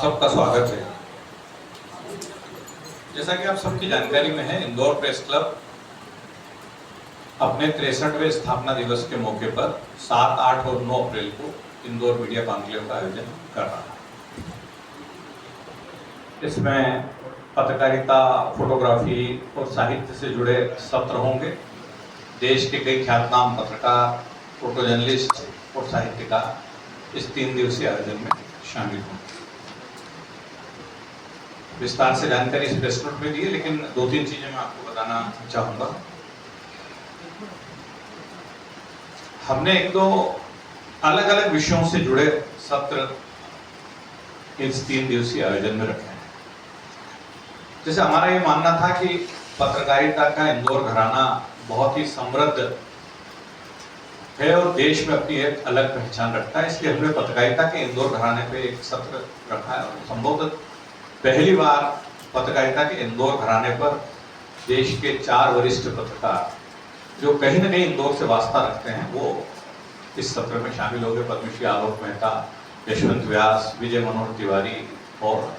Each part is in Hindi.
सबका स्वागत है। जैसा कि आप सबकी जानकारी में है, इंदौर प्रेस क्लब अपने 63वें स्थापना दिवस के मौके पर 7, 8 और 9 अप्रैल को इंदौर मीडिया कॉन्क्लेव का आयोजन कर रहा है। इसमें पत्रकारिता, फोटोग्राफी और साहित्य से जुड़े सत्र होंगे। देश के कई ख्यातनाम पत्रकार, फोटो जर्नलिस्ट और साहित्यकार इस 3 दिवसीय आयोजन में शामिल होंगे। विस्तार से जानकारी इस प्रेस नोट में दी है, लेकिन 2-3 चीजें मैं आपको बताना चाहूंगा। हमने 1-2 अलग अलग विषयों से जुड़े सत्र इस 3 दिवसीय आयोजन में रखे हैं। जैसे हमारा ये मानना था कि पत्रकारिता का इंदौर घराना बहुत ही समृद्ध है और देश में अपनी एक अलग पहचान रखता है, इसलिए हमने पत्रकारिता के इंदौर घराने पे एक सत्र रखा है। संभवतः पहली बार पत्रकारिता के इंदौर घराने पर देश के 4 वरिष्ठ पत्रकार जो कहीं न कहीं इंदौर से वास्ता रखते हैं, वो इस सत्र में शामिल हो गए। पद्मश्री आलोक मेहता, यशवंत व्यास, विजय मनोहर तिवारी और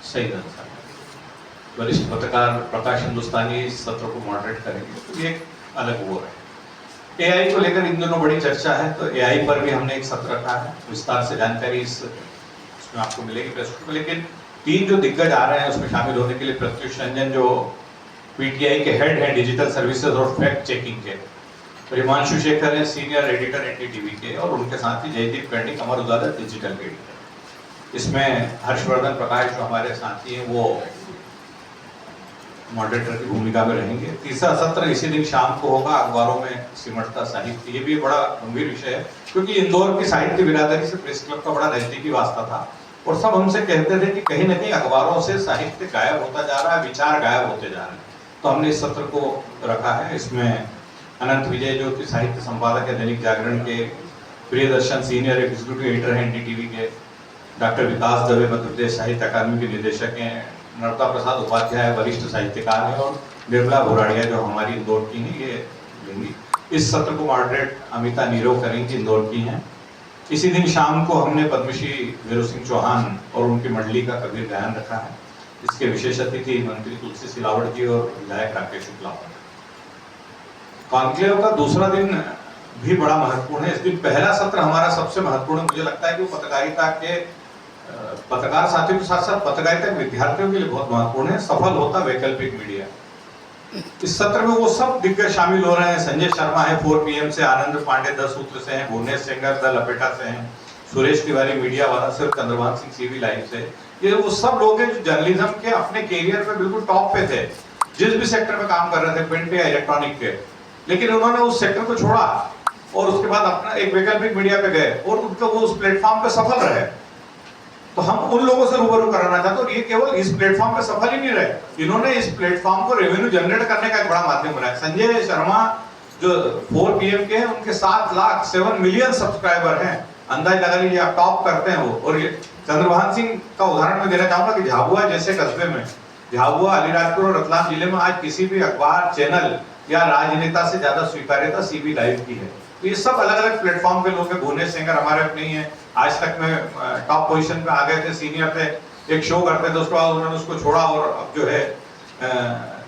सईद अंसारी। वरिष्ठ पत्रकार प्रकाश हिंदुस्तानी इस सत्र को मॉडरेट करेंगे, तो ये एक अलग वो है। एआई को लेकर इन दिनों बड़ी चर्चा है, तो एआई पर भी हमने एक सत्र रखा है। विस्तार से जानकारी इसमें आपको मिलेगी प्रेस में। लेकिन 3 जो दिग्गज आ रहे हैं उसमें शामिल होने के लिए प्रत्युष रंजन जो पीटीआई के हेड हैं डिजिटल सर्विसेज और फैक्ट चेकिंग के, हिमांशु शेखर है सीनियर एडिटर एनडीटीवी के, और उनके साथ ही जयदीप कर्णिक अमर उजाला डिजिटल के एडिटर। इसमें हर्षवर्धन प्रकाश जो हमारे साथी हैं वो मॉडरेटर की भूमिका में रहेंगे। तीसरा सत्र इसी दिन शाम को होगा, अखबारों में सिमटता साहित्य। ये भी बड़ा गंभीर विषय है, क्योंकि इंदौर की साहित्य बिरादरी से प्रेस क्लब का बड़ा नजदीकी वास्ता था और सब हमसे कहते थे कि कहीं न कहीं अखबारों से साहित्य गायब होता जा रहा है, विचार गायब होते जा रहे हैं। तो हमने इस सत्र को रखा है। इसमें अनंत विजय जो कि साहित्य संपादक है दैनिक जागरण के, प्रियदर्शन सीनियर एग्जीक्यूटिव एडिटर हैं एनडीटीवी के, डॉक्टर विकास दवे मध्य प्रदेश साहित्य अकादमी के निदेशक हैं, नर्मदा प्रसाद उपाध्याय वरिष्ठ साहित्यकार हैं, और निर्मला भोराड़िया जो हमारी इंदौर की हैं, ये लेंगी। इस सत्र को मॉडरेट अमिता नीरव करेंगी, इंदौर की हैं। इसी दिन शाम को हमने पद्मश्री वीरू सिंह चौहान और उनकी मंडली का कबीर गायन रखा है। इसके विशेष अतिथि मंत्री तुलसी सिलावट जी और विधायक राकेश शुक्ला। कॉन्क्लेव का दूसरा दिन भी बड़ा महत्वपूर्ण है। इस दिन पहला सत्र हमारा सबसे महत्वपूर्ण मुझे लगता है कि वो पत्रकारिता के पत्रकार साथियों के साथ साथ पत्रकारिता के विद्यार्थियों के लिए बहुत महत्वपूर्ण है। सफल होता वैकल्पिक मीडिया। इस सत्र में वो सब दिग्गज शामिल हो रहे हैं। संजय शर्मा है 4 PM से, आनंद पांडे 10 सूत्र से हैं, भुवनेश सेंगर द लपेटा से हैं, सुरेश तिवारी मीडिया वाला से, चंद्रभान सिंह सीवी लाइव से। ये वो सब लोग हैं जो जर्नलिज्म के अपने कैरियर पे बिल्कुल टॉप पे थे, जिस भी सेक्टर में काम कर रहे थे, प्रिंट या इलेक्ट्रॉनिक के, लेकिन उन्होंने उस सेक्टर को छोड़ा और उसके बाद अपना एक वैकल्पिक मीडिया पे गए और उनका वो उस प्लेटफॉर्म पे सफल रहे। तो हम उन लोगों से रूबरू कराना चाहते हैं। और ये केवल इस प्लेटफॉर्म पे सफल ही नहीं रहे, इन्होंने इस प्लेटफॉर्म को रेवेन्यू जनरेट करने का एक बड़ा माध्यम बनाया। संजय शर्मा जो 4 PM के हैं, उनके 7 मिलियन सब्सक्राइबर हैं। अंदाज लगा लीजिए, आप टॉप करते हैं वो। और ये चंद्रभान सिंह का उदाहरण मैं देना चाहूंगा कि झाबुआ जैसे कस्बे में, झाबुआ, अलीराजपुर और रतलाम जिले में आज किसी भी अखबार, चैनल या राजनेता से ज्यादा स्वीकार्यता सीबी लाइव की है। तो ये सब अलग अलग प्लेटफॉर्म पे लोग हैं। भुवनेश सेंगर हमारे अपने ही हैं, आज तक में टॉप पोजीशन पे आ गए थे, सीनियर थे, एक शो करते थे, उसके बाद उन्होंने उसको छोड़ा और अब जो है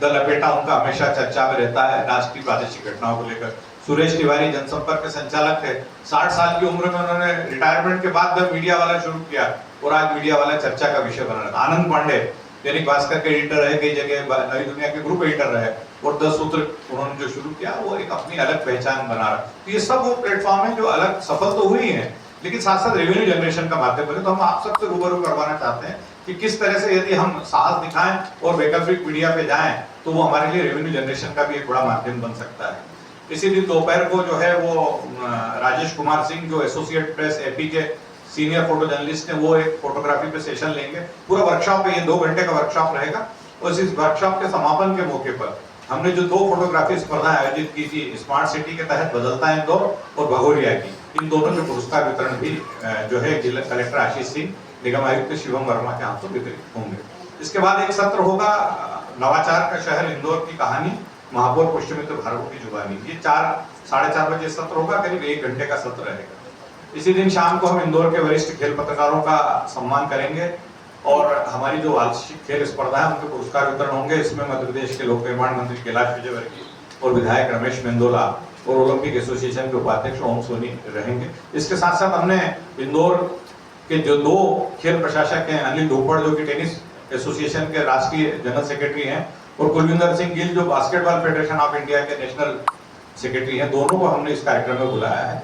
द लपेटा उनका हमेशा चर्चा में रहता है राष्ट्रीय प्रादेशिक घटनाओं को लेकर। सुरेश तिवारी जनसंपर्क के संचालक थे, 60 साल की उम्र में उन्होंने रिटायरमेंट के बाद द मीडिया वाला शुरू किया और आज मीडिया वाला चर्चा का विषय बना रहा था। आनंद पांडे दैनिक भास्कर के एडिटर रहे, कई जगह नई दुनिया के ग्रुप एडिटर रहे, और 10 सूत्र उन्होंने जो शुरू किया वो एक अपनी अलग पहचान बना रहा। तो ये सब वो प्लेटफॉर्म है जो अलग सफल तो हुई है, लेकिन साथ साथ रेवेन्यू जनरेशन का माध्यम बने। तो हम आप सबसे रूबरू करवाना चाहते हैं कि किस तरह से यदि हम साहस दिखाएं और वैकल्पिक मीडिया पे जाएं तो वो हमारे लिए रेवेन्यू जनरेशन का भी एक बड़ा माध्यम बन सकता है। इसी दिन दोपहर को जो है वो राजेश कुमार सिंह जो एसोसिएट प्रेस एपी के सीनियर फोटो जर्नलिस्ट हैं, वो एक फोटोग्राफी पे सेशन लेंगे। पूरा वर्कशॉप है, ये 2 घंटे का वर्कशॉप रहेगा। और इस वर्कशॉप के समापन के मौके पर हमने जो 2 फोटोग्राफी स्पर्धा आयोजित की थी, स्मार्ट सिटी के तहत बदलता इंदौर और भगोरिया की, इन दोनों के पुरस्कार वितरण भी जो है जिला कलेक्टर आशीष सिंह, निगम आयुक्त शिवम वर्मा के हाथों वितरित होंगे। इसके बाद एक सत्र होगा नवाचार का शहर इंदौर की कहानी, महापौर पुष्यमित्र भार्गव की जुबानी। ये 4 साढ़े 4 बजे सत्र होगा, करीब 1 घंटे का सत्र रहेगा। इसी दिन शाम को हम इंदौर के वरिष्ठ खेल पत्रकारों का सम्मान करेंगे। और हमारी जो वार्षिक खेल स्पर्धा है उनके पुरस्कार वितरण होंगे। इसमें मध्य प्रदेश के लोक निर्माण मंत्री कैलाश विजयवर्गीय और विधायक रमेश मेंदोला और ओलंपिक एसोसिएशन के उपाध्यक्ष ओम सोनी रहेंगे। इसके साथ साथ हमने इंदौर के जो 2 खेल प्रशासक हैं, अनिल धोपड़ जो कि टेनिस एसोसिएशन के राष्ट्रीय जनरल सेक्रेटरी हैं, और कुलविंदर सिंह गिल जो बास्केटबॉल फेडरेशन ऑफ इंडिया के नेशनल सेक्रेटरी हैं, दोनों को हमने इस कार्यक्रम में बुलाया है।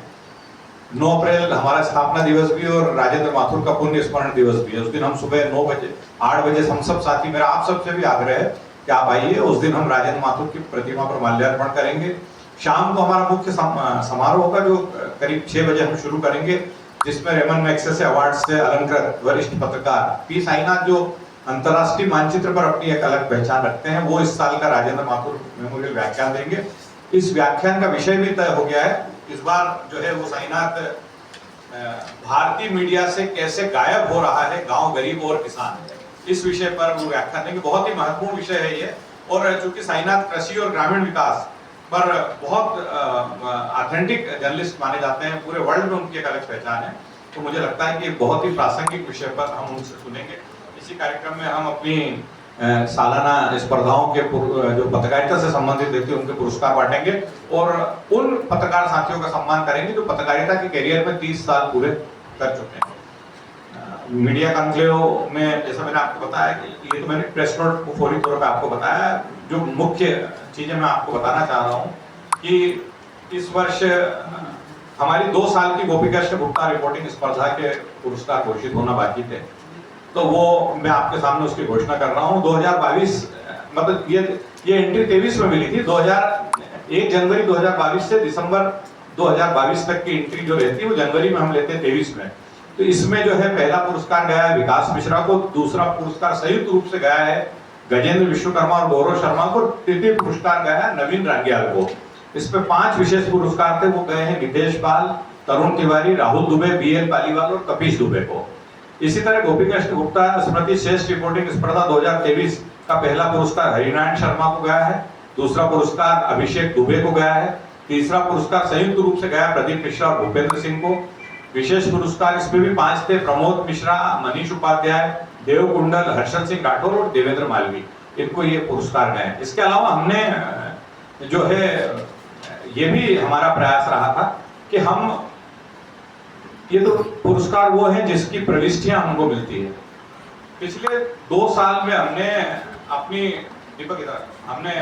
9 अप्रैल हमारा स्थापना दिवस भी और राजेंद्र माथुर का पुण्य स्मरण दिवस भी है। उस दिन हम सुबह 9 बजे 8 बजे हम सब साथी, मेरा आप सबसे भी आग्रह है कि आप आइए। उस दिन हम राजेंद्र माथुर की प्रतिमा पर माल्यार्पण करेंगे। शाम को हमारा मुख्य समारोह होगा जो करीब 6 बजे हम शुरू करेंगे, जिसमें रेमन मैग्सेसे अवार्ड से अलंकृत वरिष्ठ पत्रकार पी साईनाथ जो अंतर्राष्ट्रीय मानचित्र पर अपनी एक अलग पहचान रखते हैं, वो इस साल का राजेंद्र माथुर मेमोरियल व्याख्यान देंगे। इस व्याख्यान का विषय भी तय हो गया है। इस बार जो है वो साईनाथ भारतीय मीडिया से कैसे गायब हो रहा है गांव, गरीब और किसान, इस विषय पर वो व्याख्यान देंगे। बहुत ही महत्वपूर्ण विषय है ये। और चूंकि साईनाथ कृषि और ग्रामीण विकास पर बहुत ऑथेंटिक जर्नलिस्ट माने जाते हैं, पूरे वर्ल्ड में उनकी एक अलग पहचान है, तो मुझे लगता है कि बहुत ही प्रासंगिक विषय पर हम उनसे सुनेंगे। इसी कार्यक्रम में हम अपनी सालाना स्पर्धाओं के जो पत्रकारिता से संबंधित व्यक्ति उनके पुरस्कार बांटेंगे और उन पत्रकार साथियों का सम्मान करेंगे जो पत्रकारिता के करियर में 30 साल पूरे कर चुके हैं। मीडिया कॉन्क्लेव में जैसा मैंने आपको बताया कि ये तो मैंने प्रेस नोट को फौरी तौर पर आपको बताया, जो मुख्य चीजें मैं आपको बताना चाह रहा हूँ कि इस वर्ष हमारी 2 साल की गोपीकृष्ण गुप्ता रिपोर्टिंग स्पर्धा के पुरस्कार घोषित होना बाकी थे, तो वो मैं आपके सामने उसकी घोषणा कर रहा हूँ। 2022 मतलब ये एंट्री 23 में मिली थी। 1 जनवरी 2022 से दिसंबर 2022 तक की एंट्री जो रहती है वो जनवरी में हम लेते हैं 23 में। तो इसमें जो है पहला पुरस्कार गया है विकास मिश्रा को, दूसरा पुरस्कार संयुक्त रूप से गया है गजेंद्र विश्वकर्मा और गौरव शर्मा को, तृतीय पुरस्कार गया है नवीन रांगियाल को। इस पे 5 विशेष पुरस्कार थे, वो गए हैं नितेश पाल, तरुण तिवारी, राहुल दुबे, BL पालीवाल और कपीश दुबे को। इसी तरह गोपीकृष्ण गुप्ता स्मृति श्रेष्ठ रिपोर्टिंग स्पर्धा 2023 का पहला पुरस्कार हरिनारायण शर्मा को गया है, दूसरा पुरस्कार अभिषेक दुबे को गया है, तीसरा पुरस्कार संयुक्त रूप से गया प्रदीप मिश्रा और भूपेंद्र सिंह को। विशेष पुरस्कार इसमें भी 5 थे, प्रमोद मिश्रा, मनीष उपाध्याय, देव कुंडल, हर्षद सिंह राठौर और देवेंद्र मालवी, इनको ये पुरस्कार गए। इसके अलावा हमने जो है ये भी हमारा प्रयास रहा था कि हम ये तो पुरस्कार वो है जिसकी प्रविष्टियां हमको मिलती है। पिछले 2 साल में हमने अपनी दीपक इधर हमने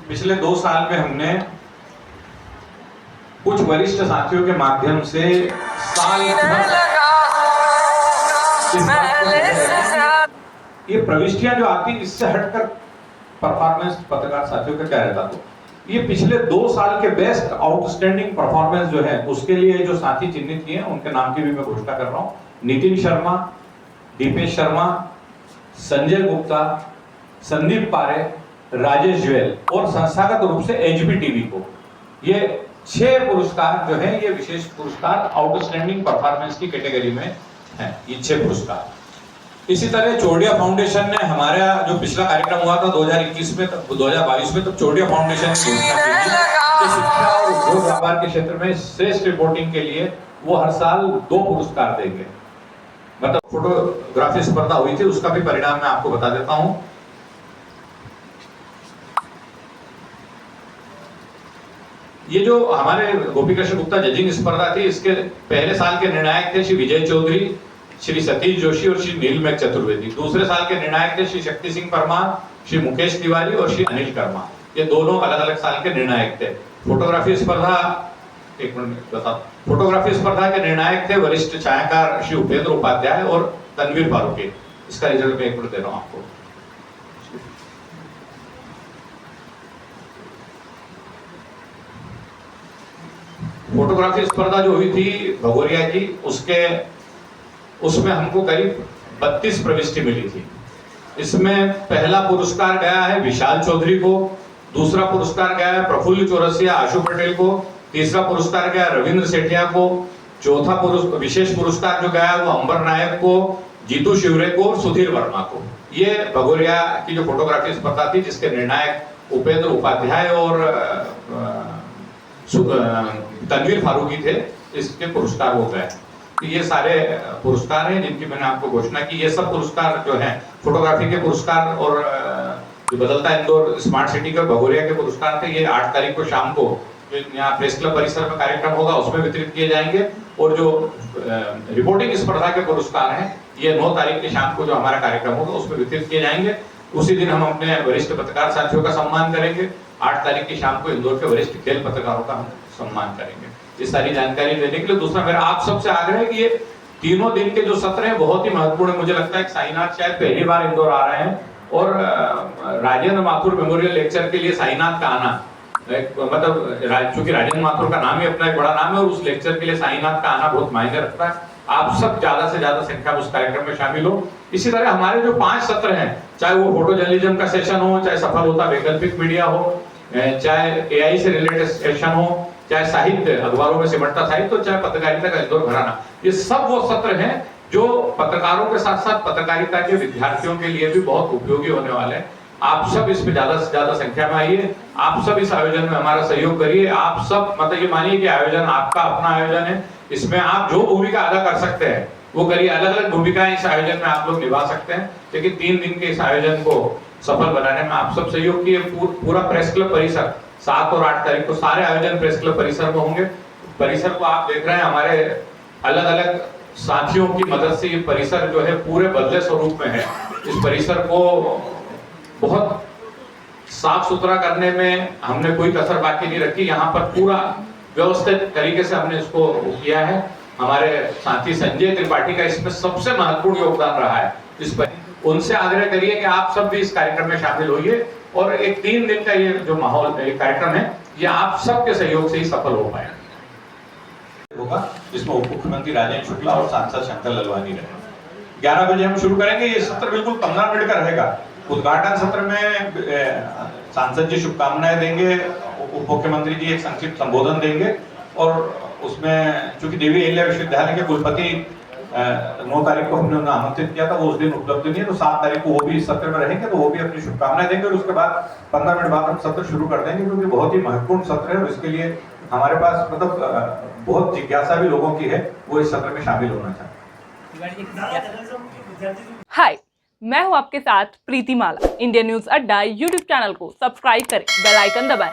पिछले 2 साल में हमने कुछ वरिष्ठ साथियों के माध्यम से साल ये प्रविष्टियां जो आती इससे हटकर परफॉर्मेंस पत्रकार साथियों का क्या रहता, तो ये पिछले 2 साल के बेस्ट आउटस्टैंडिंग परफॉर्मेंस जो है उसके लिए जो साथी चिन्हित किए हैं उनके नाम की भी मैं घोषणा कर रहा हूँ। नितिन शर्मा, दीपेश शर्मा, संजय गुप्ता, संदीप पारे, राजेश ज्वेल और संस्थागत रूप से HBTV को ये 6 पुरस्कार जो है ये विशेष पुरस्कार आउटस्टैंडिंग परफॉर्मेंस की कैटेगरी में है, ये 6 पुरस्कार। इसी तरह चोरडिया फाउंडेशन ने हमारा जो पिछला कार्यक्रम हुआ था 2021 में 2022 में, तब चोरडिया फाउंडेशन ने घोषणा की थी कि शिक्षा और उद्योग व्यापार के क्षेत्र में श्रेष्ठ रिपोर्टिंग के लिए वो हर साल 2 पुरस्कार देंगे। मतलब फोटोग्राफी स्पर्धा हुई थी, उसका भी परिणाम मैं आपको बता देता हूं। ये जो हमारे गोपीकृष्ण गुप्ता जजिंग स्पर्धा थी, इसके पहले साल के निर्णायक थे श्री विजय चौधरी, श्री सतीश जोशी और श्री नीलमेघ चतुर्वेदी। दूसरे साल के निर्णायक थे श्री शक्ति सिंह परमार, श्री मुकेश तिवारी और श्री अनिल कर्मा। ये दोनों अलग अलग साल के निर्णायक थे। फोटोग्राफी स्पर्धा, एक मिनट बता, फोटोग्राफी स्पर्धा के निर्णायक थे वरिष्ठ छायाकार श्री उपेंद्र उपाध्याय और तनवीर फारूकी। इसका रिजल्ट मैं एक मिनट दे रहा हूं आपको। फोटोग्राफी स्पर्धा जो हुई थी भगोरिया की, उसमें हमको करीब 32 प्रविष्टि मिली थी। इसमें पहला पुरस्कार गया है विशाल चौधरी को, दूसरा पुरस्कार गया है प्रफुल्ल चौरसिया आशु पटेल को, तीसरा पुरस्कार गया रविंद्र सेठिया को, चौथा विशेष पुरस्कार जो गया है वो अंबर नायक को, जीतू शिवरे को और सुधीर वर्मा को। ये भगोरिया की जो फोटोग्राफी स्पर्धा थी जिसके निर्णायक उपेंद्र उपाध्याय और तनवीर फारूकी थे, इसके पुरस्कार हो गए। ये सारे पुरस्कार हैं जिनकी मैंने आपको घोषणा की। ये सब पुरस्कार जो हैं फोटोग्राफी के पुरस्कार और जो बदलता इंदौर स्मार्ट सिटी का भगोरिया के पुरस्कार थे, ये 8 तारीख को शाम को जो यहाँ प्रेस क्लब परिसर में कार्यक्रम होगा उसमें वितरित किए जाएंगे। और जो रिपोर्टिंग स्पर्धा के पुरस्कार हैं ये 9 तारीख की शाम को जो हमारा कार्यक्रम होगा उसमें वितरित किए जाएंगे। उसी दिन हम अपने वरिष्ठ पत्रकार साथियों का सम्मान करेंगे। 8 तारीख की शाम को इंदौर के वरिष्ठ खेल पत्रकारों का हम सम्मान करेंगे। ये सारी जानकारी देने के लिए दूसरा मेरा आप सबसे आग्रह है कि ये तीनों दिन के जो सत्र हैं बहुत ही महत्वपूर्ण है। मुझे लगता है कि साईनाथ शायद पहली बार इंदौर आ रहे हैं और राजेंद्र माथुर मेमोरियल लेक्चर के लिए साईनाथ का आना मतलब चूंकि राजेंद्र माथुर का नाम ही अपना एक बड़ा नाम है और उस लेक्चर के लिए साईनाथ का आना बहुत मायने रखता है। आप सब ज्यादा से ज्यादा संख्या में उस कार्यक्रम में शामिल हो। इसी तरह हमारे जो 5 सत्र हैं, चाहे वो फोटो जर्नलिज्म का सेशन हो, चाहे सफल होता वैकल्पिक मीडिया हो, चाहे एआई से रिलेटेड सेशन हो, चाहे साहित्य अखबारों में सिमटता साहित्य, तो चाहे पत्रकारिता का इंदौर घराना, ये सब वो सत्र हैं जो पत्रकारों के साथ साथ पत्रकारिता के विद्यार्थियों के लिए भी बहुत उपयोगी होने वाले हैं। आप सब इस पे ज्यादा से ज्यादा संख्या में आइए। आप सब इस आयोजन में हमारा सहयोग करिए। आप सब मतलब ये मानिए कि आयोजन आपका अपना आयोजन है, इसमें आप जो भूमिका अदा कर सकते हैं वो करिए। अलग अलग भूमिकाएं इस आयोजन में आप लोग निभा सकते हैं, लेकिन 3 दिन के इस आयोजन को सफल बनाने में आप सब सहयोग किए। पूरा प्रेस क्लब परिसर 7 और 8 तारीख को सारे आयोजन प्रेस क्लब परिसर में होंगे। परिसर को आप देख रहे हैं, हमारे अलग अलग साथियों की मदद से ये परिसर जो है पूरे बदले स्वरूप में है। इस परिसर को बहुत साफ सुथरा करने में हमने कोई कसर बाकी नहीं रखी। यहाँ पर पूरा व्यवस्थित तरीके से हमने इसको किया है। हमारे साथी संजय त्रिपाठी का इसमें सबसे महत्वपूर्ण योगदान रहा है। इस पर उनसे आग्रह करिए कि आप सब भी इस कार्यक्रम में शामिल होइए और एक 3 दिन का ये जो माहौल कार्यक्रम है ये आप सबके सहयोग से ही सफल हो पाए होगा, जिसमें उप मुख्यमंत्री राजेंद्र शुक्ला और सांसद शंकर ललवानी रहे। 11 बजे हम शुरू करेंगे। ये सत्र बिल्कुल 15 मिनट का रहेगा। उद्घाटन सत्र में सांसद जी शुभकामनाएं देंगे, उप मुख्यमंत्री जी एक संक्षिप्त संबोधन देंगे और उसमें चूंकि देवी अहिल्या विश्वविद्यालय के कुलपति 9 तारीख को हमने उन्हें आमंत्रित किया था, वो उस दिन उपलब्ध नहीं है, तो 7 तारीख को वो भी इस सत्र में रहेंगे, तो वो भी अपनी शुभकामनाएं देंगे और उसके बाद 15 मिनट बाद हम सत्र शुरू कर देंगे, क्योंकि बहुत ही महत्वपूर्ण सत्र है और इसके लिए हमारे पास मतलब बहुत जिज्ञासा भी लोगों की है, वो इस सत्र में शामिल होना चाहते हैं। हाय, मैं हूं आपके साथ प्रीति माला। इंडिया न्यूज अड्डा यूट्यूब चैनल को सब्सक्राइब करें, बेल आइकन दबाएं